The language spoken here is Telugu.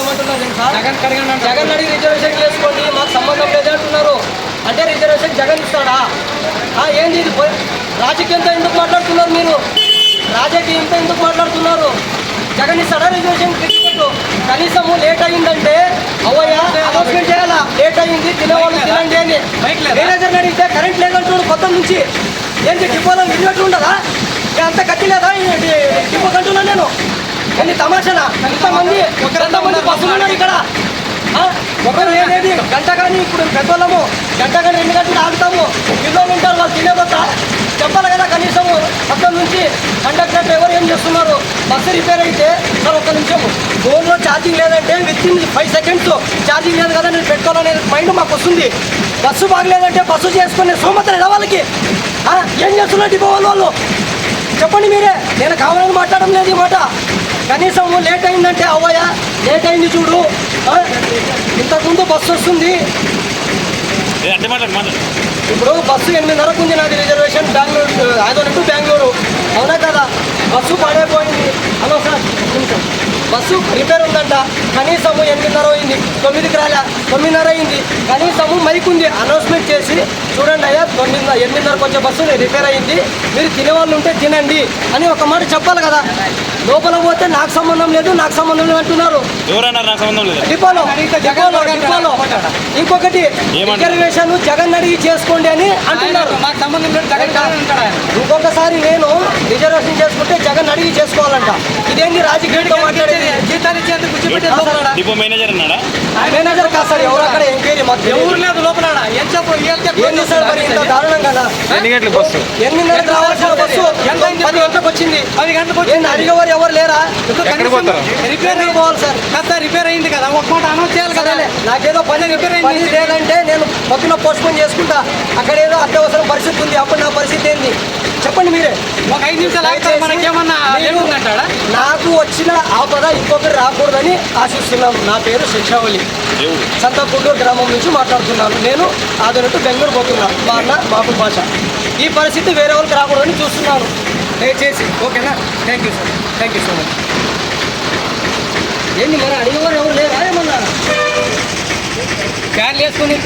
ఏమంటున్నారు జగన్ అడిగి రిజర్వేషన్ చేసుకోండి, మాకు సంబంధం లేదు అంటున్నారు. అంటే రిజర్వేషన్ జగన్ ఇస్తాడా? ఏంది ఇది? రాజకీయంతో ఎందుకు మాట్లాడుతున్నారు మీరు? రాజకీయంతో ఎందుకు మాట్లాడుతున్నారు? జగన్ ఇస్తాడా రిజర్వేషన్? కనీసము లేట్ అయ్యిందంటే అవయ్య అనౌన్స్మెంట్ చేయాలా, లేట్ అయ్యింది తినేవాళ్ళు తినండి అని. మేనేజర్ అడిగితే కరెంట్ లేదంటున్నాడు కొత్త నుంచి. ఏంటి డిపోలో ఇన్వర్టర్ ఉండదా? అంత కత్తి లేదా డిపో కంటున్నా నేను? ఎన్ని తమాషనా? ఎంతమంది బస్సులు ఉన్నాయి ఇక్కడ. ఒకరు ఏది గంట కానీ ఇప్పుడు పెద్దోళ్ళము గంట కానీ 2 గంటలు ఆగుతాము. పిల్లలు ఉంటారు, వాళ్ళు తినేదొస్తా చెప్పాలి కదా. కనీసము అక్కడ నుంచి కండక్టర్ డ్రైవర్ ఏం చేస్తున్నారు? బస్సు రిపేర్ అయితే సార్ ఒక్క నిమిషము ఫోన్లో ఛార్జింగ్ లేదంటే వితిన్ 5 సెకండ్స్ ఛార్జింగ్ లేదు కదా నేను పెట్టుకోవాలనే మైండ్ మాకు వస్తుంది. బస్సు బాగలేదంటే బస్సు చేసుకునే సోమత లేదా వాళ్ళకి? ఏం చేస్తున్నారు డిపో వాళ్ళు? చెప్పండి మీరే. నేను కావాలని మాట్లాడడం లేదు ఈ మాట. కనీసం లేట్ అయిందంటే అవ్వయ్యా లేట్ అయింది చూడు, ఇంతకుముందు బస్సు వస్తుంది. ఇప్పుడు బస్సు 8:30కు ఉంది నాది రిజర్వేషన్, బెంగళూరు ఆదోని టు బెంగళూరు. అవునా కదా? బస్సు పడైపోయింది. హలో సార్, బస్సు రిపేర్ ఉందంట. కనీసము 8:30 అయింది, 9కి రాలే, 9:30 అయింది. కనీసము మైక్ ఉంది, అనౌన్స్మెంట్ చేసి చూడండి అయ్యా 8:30కు వచ్చే బస్సు రిపేర్ అయింది, మీరు తినేవాళ్ళు ఉంటే తినండి అని ఒక మాట చెప్పాలి కదా. లోపల పోతే నాకు సంబంధం లేదు అంటున్నారు. డిపోలో ఇంకొకటి రిజర్వేషన్ జగన్ అడిగి చేసుకోండి అని అంటున్నారు. ఇంకొకసారి నేను రిజర్వేషన్ చేసుకుంటే జగన్ అడిగి చేసుకోవాలంట. ఇదేంటి రాజకీయంతో మాట్లాడేది? మేనేజర్ కాదు సార్, ఎవరు అక్కడ ఎంక్వైరీ మాకు ఎవరు లేదు లోపల. ఏంది సార్ మరి ఇంత దారుణం కదా? 8:30కి రావాల్సిన బస్సు 10 గంటలకు వచ్చింది. 10 గంటలకు అడిగేవారు ఎవరు లేరా? రిపేర్ పోవాలి సార్. సార్ రిపేర్ అయింది కదా, ఒక మాట అనౌన్స్ చేయాలి కదా. నాకేదో పని రిపేర్ అయింది లేదంటే నేను పొద్దున పోస్ట్పోన్ చేసుకుంటా. అక్కడ ఏదో అత్యవసరం పరిస్థితి ఉంది, అప్పుడు నా పరిస్థితి ఏంది చెప్పండి మీరే. ఒక 5 నిమిషాలు నాకు వచ్చిన ఆపద ఇంకొకరు రాకూడదని ఆశిస్తున్నాను. నా పేరు శిక్షావళి, సంతపూర్ గ్రామం నుంచి మాట్లాడుతున్నాను. నేను ఆదోని టు బెంగళూరు పోతున్నాను. మా అన్న మాకు భాష. ఈ పరిస్థితి వేరే వాళ్ళకి రాకూడదని చూస్తున్నాను. దయచేసి ఓకేనా? Thank you sir, thank you so much. ఏంటి మరి అడిగేవారు ఎవరు లేరా? ఏమన్నా క్యాన్ వేసుకుని